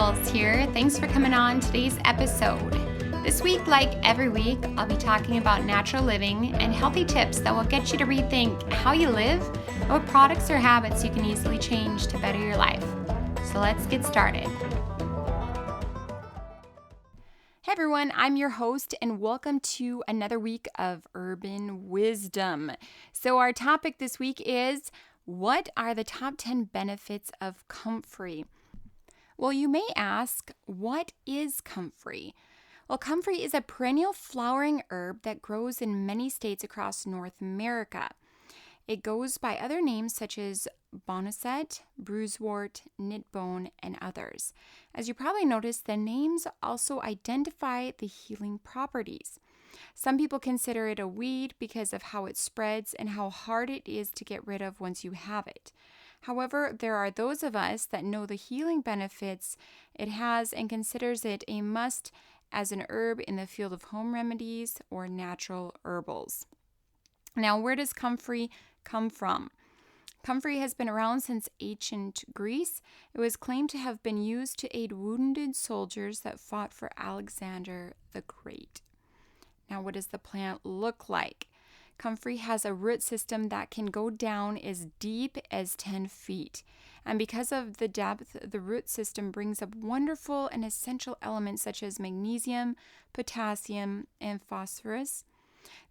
Girls here. Thanks for coming on today's episode. This week, like every week, I'll be talking about natural living and healthy tips that will get you to rethink how you live and what products or habits you can easily change to better your life. So let's get started. Hey everyone, I'm your host and welcome to another week of Urban Wisdom. So our topic this week is, what are the top 10 benefits of comfrey? Well, you may ask, what is comfrey? Well, comfrey is a perennial flowering herb that grows in many states across North America. It goes by other names such as boneset, bruisewort, knitbone, and others. As you probably noticed, the names also identify the healing properties. Some people consider it a weed because of how it spreads and how hard it is to get rid of once you have it. However, there are those of us that know the healing benefits it has and considers it a must as an herb in the field of home remedies or natural herbals. Now, where does comfrey come from? Comfrey has been around since ancient Greece. It was claimed to have been used to aid wounded soldiers that fought for Alexander the Great. Now, what does the plant look like? Comfrey has a root system that can go down as deep as 10 feet. And because of the depth, the root system brings up wonderful and essential elements such as magnesium, potassium, and phosphorus.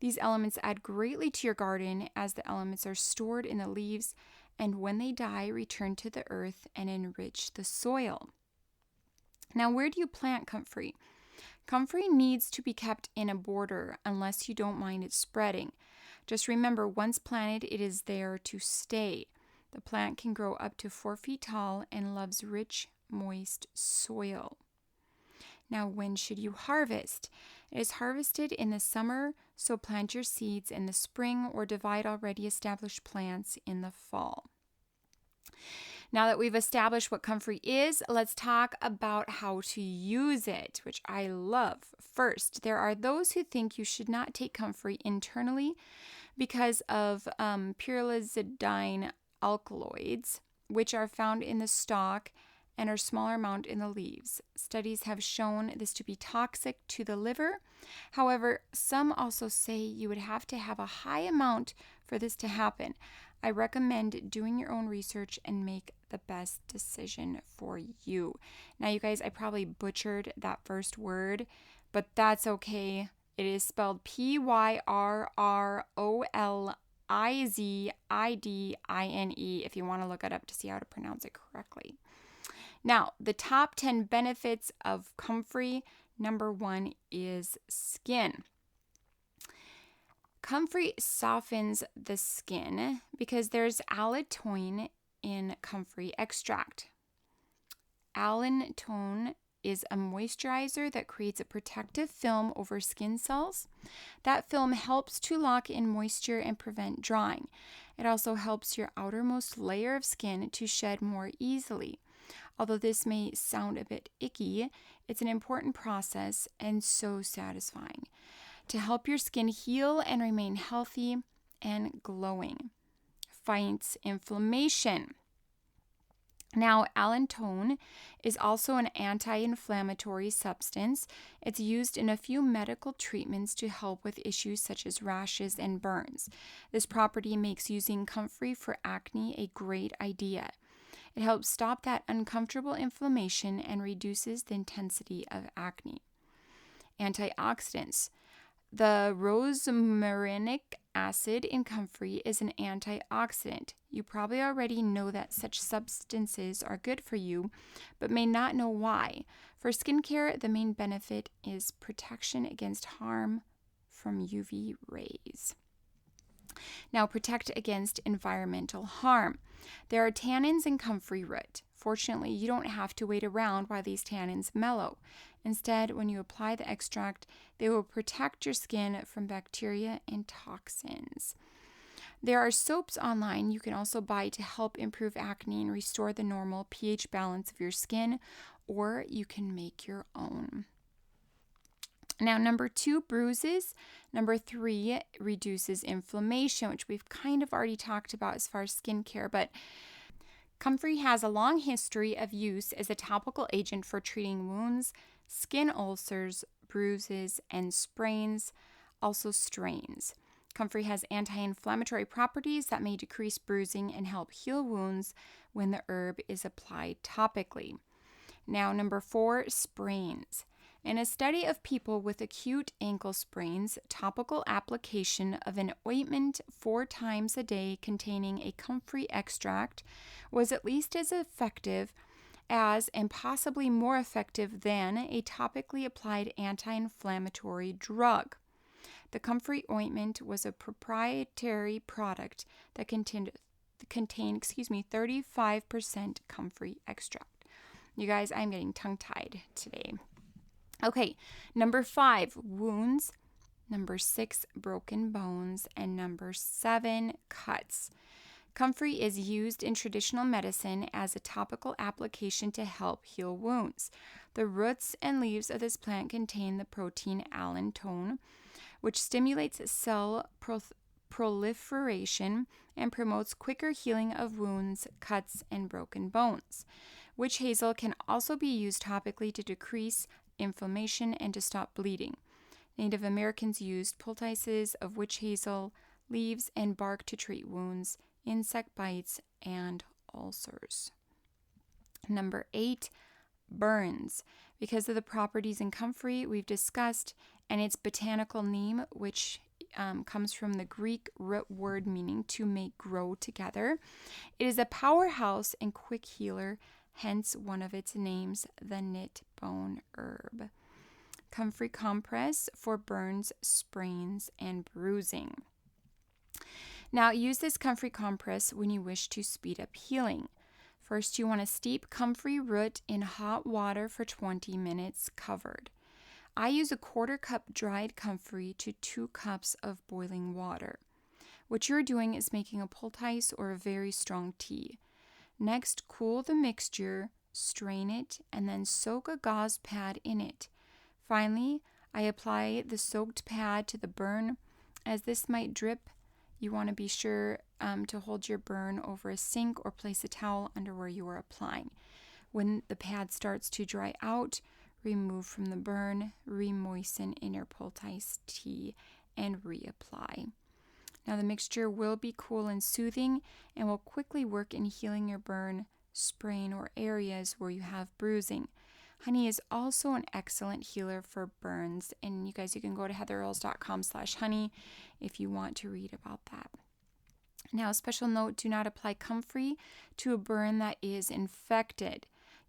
These elements add greatly to your garden as the elements are stored in the leaves and when they die, return to the earth and enrich the soil. Now, where do you plant comfrey? Comfrey needs to be kept in a border unless you don't mind it spreading. Just remember, once planted, it is there to stay. The plant can grow up to 4 feet tall and loves rich, moist soil. Now, when should you harvest? It is harvested in the summer, so plant your seeds in the spring or divide already established plants in the fall. Now that we've established what comfrey is, let's talk about how to use it, which I love. First, there are those who think you should not take comfrey internally because of pyrrolizidine alkaloids, which are found in the stalk and are smaller amount in the leaves. Studies have shown this to be toxic to the liver. However, some also say you would have to have a high amount for this to happen. I recommend doing your own research and make the best decision for you. Now, you guys, I probably butchered that first word, but that's okay. It is spelled Pyrrolizidine if you want to look it up to see how to pronounce it correctly. Now, the top 10 benefits of comfrey. Number 1 is skin. Comfrey softens the skin because there's allantoin in comfrey extract. Allantoin is a moisturizer that creates a protective film over skin cells. That film helps to lock in moisture and prevent drying. It also helps your outermost layer of skin to shed more easily. Although this may sound a bit icky, it's an important process and so satisfying to help your skin heal and remain healthy and glowing. Fights inflammation. Now, allantoin is also an anti-inflammatory substance. It's used in a few medical treatments to help with issues such as rashes and burns. This property makes using comfrey for acne a great idea. It helps stop that uncomfortable inflammation and reduces the intensity of acne. Antioxidants. The rosmarinic acid in comfrey is an antioxidant. You probably already know that such substances are good for you, but may not know why. For skincare, the main benefit is protection against harm from UV rays. Now, protect against environmental harm. There are tannins in comfrey root. Fortunately, you don't have to wait around while these tannins mellow. Instead, when you apply the extract, they will protect your skin from bacteria and toxins. There are soaps online you can also buy to help improve acne and restore the normal pH balance of your skin, or you can make your own. Now, number 2, bruises. Number 3, reduces inflammation, which we've kind of already talked about as far as skincare, but Comfrey has a long history of use as a topical agent for treating wounds, skin ulcers, bruises, and sprains, also strains. Comfrey has anti-inflammatory properties that may decrease bruising and help heal wounds when the herb is applied topically. Now, number 4, sprains. In a study of people with acute ankle sprains, topical application of an ointment 4 times a day containing a comfrey extract was at least as effective as and possibly more effective than a topically applied anti-inflammatory drug. The comfrey ointment was a proprietary product that contained 35% comfrey extract. You guys, I'm getting tongue-tied today. Okay, number 5, wounds. Number 6, broken bones. And number 7, cuts. Comfrey is used in traditional medicine as a topical application to help heal wounds. The roots and leaves of this plant contain the protein allantoin, which stimulates cell proliferation and promotes quicker healing of wounds, cuts, and broken bones. Witch hazel can also be used topically to decrease inflammation and to stop bleeding. Native Americans used poultices of witch hazel leaves and bark to treat wounds, insect bites, and ulcers. Number 8, burns. Because of the properties in comfrey we've discussed and its botanical name, which comes from the Greek root word meaning to make grow together, it is a powerhouse and quick healer, hence one of its names, the knit bone herb. Comfrey compress for burns, sprains, and bruising. Now, use this comfrey compress when you wish to speed up healing. First, you want to steep comfrey root in hot water for 20 minutes covered. I use a 1/4 cup dried comfrey to 2 cups of boiling water. What you're doing is making a poultice or a very strong tea. Next, cool the mixture, strain it, and then soak a gauze pad in it. Finally, I apply the soaked pad to the burn. As this might drip, you want to be sure to hold your burn over a sink or place a towel under where you are applying. When the pad starts to dry out, remove from the burn, re-moisten in your poultice tea, and reapply. Now the mixture will be cool and soothing and will quickly work in healing your burn, sprain, or areas where you have bruising. Honey is also an excellent healer for burns, and you guys, you can go to heatherearls.com/honey if you want to read about that. Now, a special note, do not apply comfrey to a burn that is infected.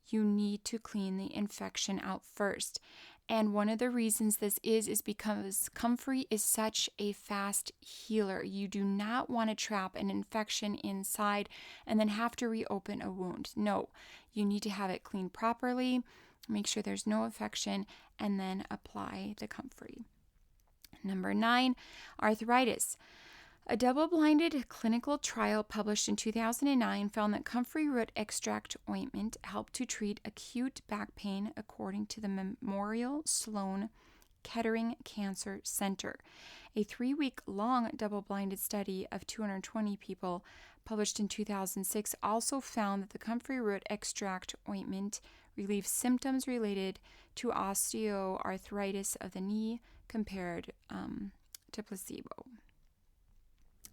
You need to clean the infection out first. And one of the reasons this is because comfrey is such a fast healer. You do not want to trap an infection inside and then have to reopen a wound. No, you need to have it cleaned properly, make sure there's no infection, and then apply the comfrey. Number 9, arthritis. A double-blinded clinical trial published in 2009 found that comfrey root extract ointment helped to treat acute back pain according to the Memorial Sloan Kettering Cancer Center. A 3-week-long double-blinded study of 220 people published in 2006 also found that the comfrey root extract ointment relieves symptoms related to osteoarthritis of the knee compared to placebo.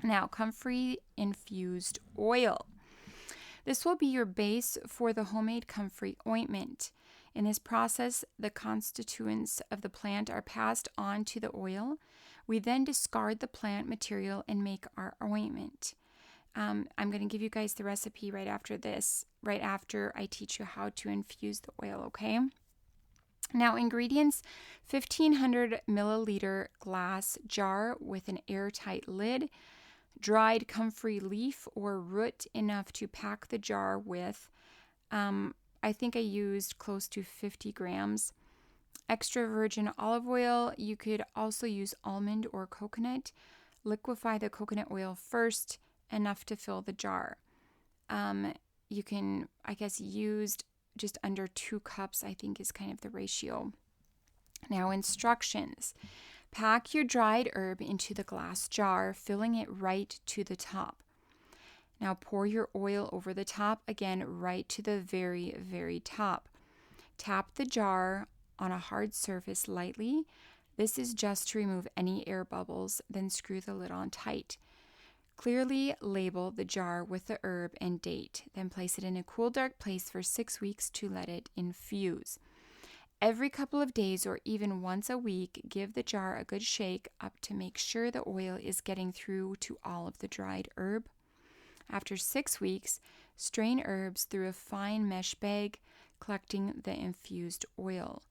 Now, comfrey infused oil. This will be your base for the homemade comfrey ointment. In this process, the constituents of the plant are passed on to the oil. We then discard the plant material and make our ointment. I'm going to give you guys the recipe right after I teach you how to infuse the oil, okay? Now, ingredients: 1,500 milliliter glass jar with an airtight lid, dried comfrey leaf or root enough to pack the jar with. I think I used close to 50 grams. Extra virgin olive oil. You could also use almond or coconut. Liquefy the coconut oil first, enough to fill the jar. You can, I guess, use just under 2 cups, I think is kind of the ratio. Now, instructions. Pack your dried herb into the glass jar, filling it right to the top. Now pour your oil over the top, again, right to the very, very top. Tap the jar on a hard surface lightly. This is just to remove any air bubbles, then screw the lid on tight. Clearly label the jar with the herb and date, then place it in a cool, dark place for 6 weeks to let it infuse. Every couple of days or even once a week, give the jar a good shake up to make sure the oil is getting through to all of the dried herb. After 6 weeks, strain herbs through a fine mesh bag, collecting the infused oil.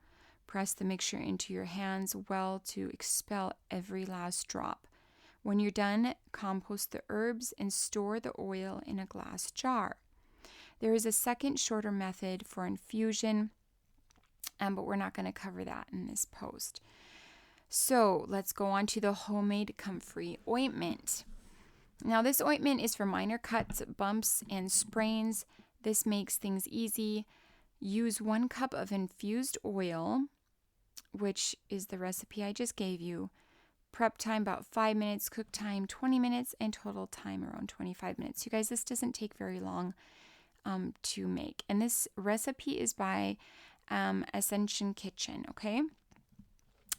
Press the mixture into your hands well to expel every last drop. When you're done, compost the herbs and store the oil in a glass jar. There is a second, shorter method for infusion, but we're not going to cover that in this post. So let's go on to the homemade comfrey ointment. Now, this ointment is for minor cuts, bumps, and sprains. This makes things easy. Use 1 cup of infused oil, which is the recipe I just gave you. Prep time about 5 minutes, cook time 20 minutes, and total time around 25 minutes. You guys, this doesn't take very long to make. And this recipe is by Ascension Kitchen, okay?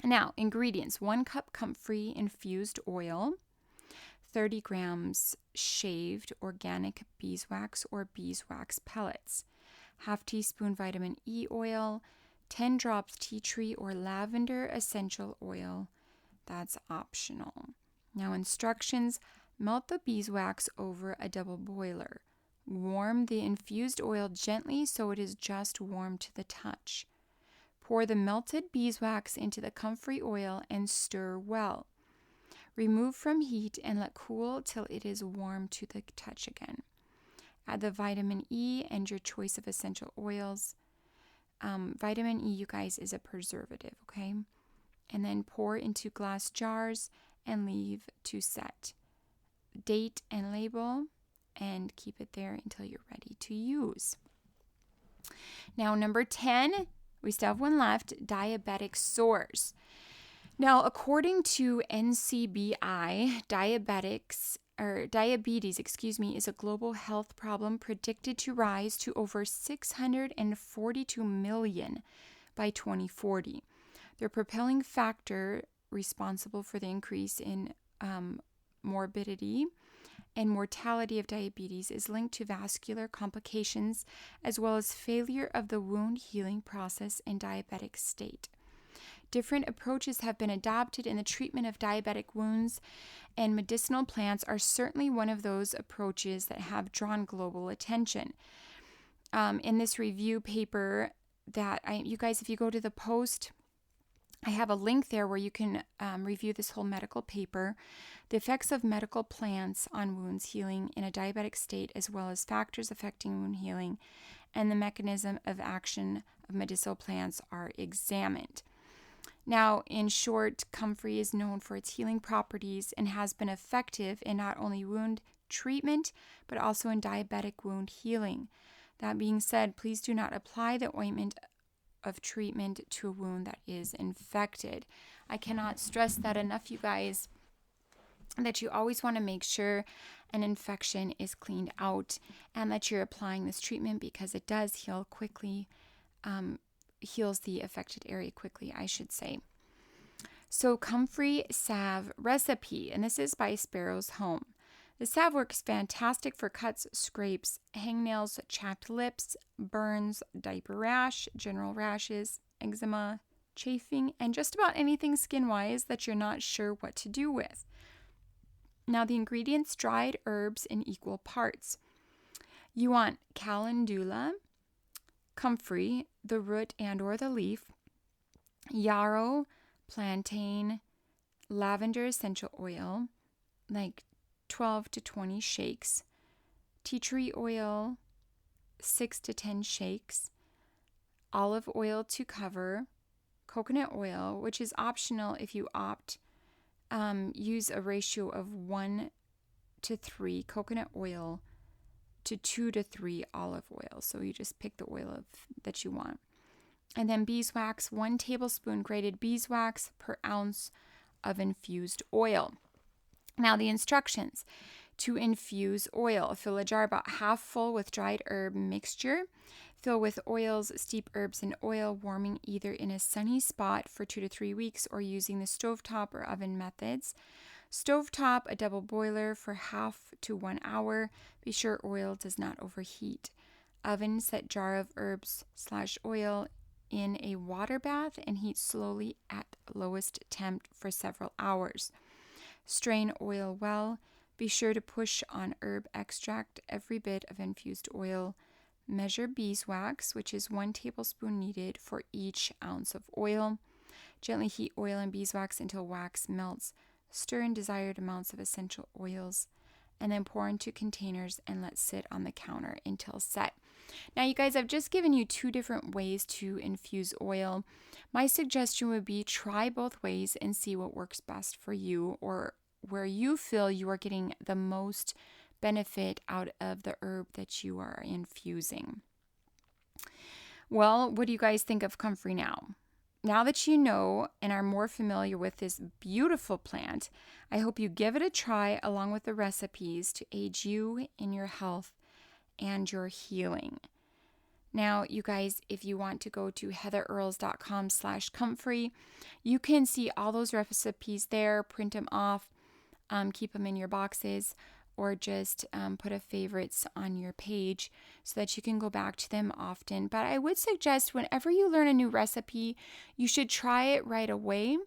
Now, ingredients: 1 cup comfrey infused oil, 30 grams shaved organic beeswax or beeswax pellets, ½ teaspoon vitamin E oil, 10 drops tea tree or lavender essential oil. That's optional. Now, instructions: melt the beeswax over a double boiler. Warm the infused oil gently so it is just warm to the touch. Pour the melted beeswax into the comfrey oil and stir well. Remove from heat and let cool till it is warm to the touch again. Add the vitamin E and your choice of essential oils. Vitamin E, you guys, is a preservative, okay? And then pour into glass jars and leave to set. Date and label, and keep it there until you're ready to use. Now, number 10, we still have one left: diabetic sores. Now, according to NCBI, diabetes is a global health problem predicted to rise to over 642 million by 2040. The propelling factor responsible for the increase in morbidity and mortality of diabetes is linked to vascular complications as well as failure of the wound healing process in diabetic state. Different approaches have been adopted in the treatment of diabetic wounds, and medicinal plants are certainly one of those approaches that have drawn global attention. In this review paper that you guys, if you go to the post, I have a link there where you can review this whole medical paper, the effects of medical plants on wounds healing in a diabetic state, as well as factors affecting wound healing, and the mechanism of action of medicinal plants are examined. Now, in short, comfrey is known for its healing properties and has been effective in not only wound treatment, but also in diabetic wound healing. That being said, please do not apply the ointment of treatment to a wound that is infected. I cannot stress that enough, you guys, that you always want to make sure an infection is cleaned out and that you're applying this treatment, because it does heal quickly, heals the affected area quickly, I should say. So, comfrey salve recipe, and this is by Sparrow's Home. The salve works fantastic for cuts, scrapes, hangnails, chapped lips, burns, diaper rash, general rashes, eczema, chafing, and just about anything skin-wise that you're not sure what to do with. Now, the ingredients: dried herbs in equal parts. You want calendula, comfrey, the root and or the leaf, yarrow, plantain, lavender essential oil, like 12 to 20 shakes, tea tree oil, 6 to 10 shakes, olive oil to cover, coconut oil, which is optional if you opt. Use a ratio of 1 to 3 coconut oil to 2 to 3 olive oil. So you just pick the oil that you want. And then beeswax, 1 tablespoon grated beeswax per ounce of infused oil. Now, the instructions: To infuse oil, fill a jar about half full with dried herb mixture. Fill with oils, steep herbs in oil, warming either in a sunny spot for 2 to 3 weeks or using the stovetop or oven methods. Stovetop, a double boiler for half to 1 hour. Be sure oil does not overheat. Oven, set jar of herbs/oil in a water bath and heat slowly at lowest temp for several hours. Strain oil well. Be sure to push on herb extract every bit of infused oil. Measure beeswax, which is 1 tablespoon needed for each ounce of oil. Gently heat oil and beeswax until wax melts. Stir in desired amounts of essential oils, and then pour into containers and let sit on the counter until set. Now, you guys, I've just given you 2 different ways to infuse oil. My suggestion would be try both ways and see what works best for you, or where you feel you are getting the most benefit out of the herb that you are infusing. Well, what do you guys think of comfrey now? Now that you know and are more familiar with this beautiful plant, I hope you give it a try along with the recipes to aid you in your health and your healing. Now, you guys, if you want to go to heatherearls.com/comfrey, you can see all those recipes there, print them off, keep them in your boxes, or just put a favorites on your page so that you can go back to them often. But I would suggest whenever you learn a new recipe, you should try it right away,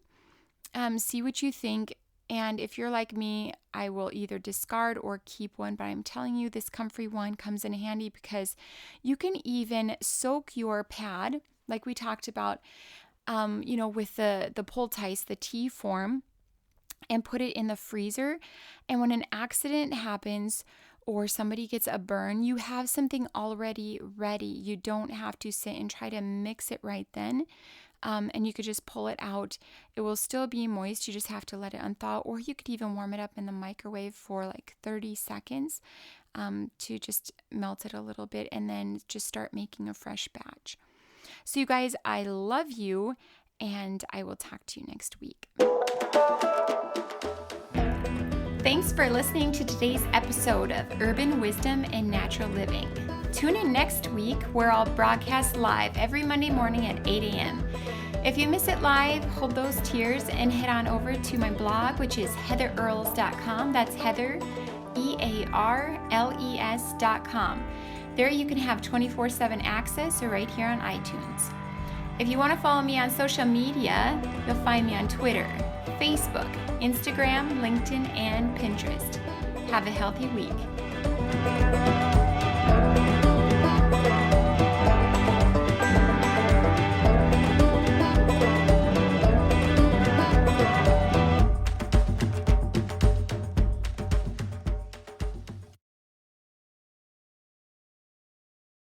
see what you think. And if you're like me, I will either discard or keep one. But I'm telling you, this comfrey one comes in handy because you can even soak your pad, like we talked about, with the poultice, the tea form, and put it in the freezer. And when an accident happens or somebody gets a burn, you have something already ready. You don't have to sit and try to mix it right then. And you could just pull it out. It will still be moist. You just have to let it unthaw. Or you could even warm it up in the microwave for like 30 seconds to just melt it a little bit and then just start making a fresh batch. So you guys, I love you, and I will talk to you next week. Thanks for listening to today's episode of Urban Wisdom and Natural Living. Tune in next week where I'll broadcast live every Monday morning at 8 a.m. If you miss it live, hold those tears and head on over to my blog, which is heatherearls.com. That's Heather, EARLES.com. There you can have 24/7 access or right here on iTunes. If you want to follow me on social media, you'll find me on Twitter, Facebook, Instagram, LinkedIn, and Pinterest. Have a healthy week.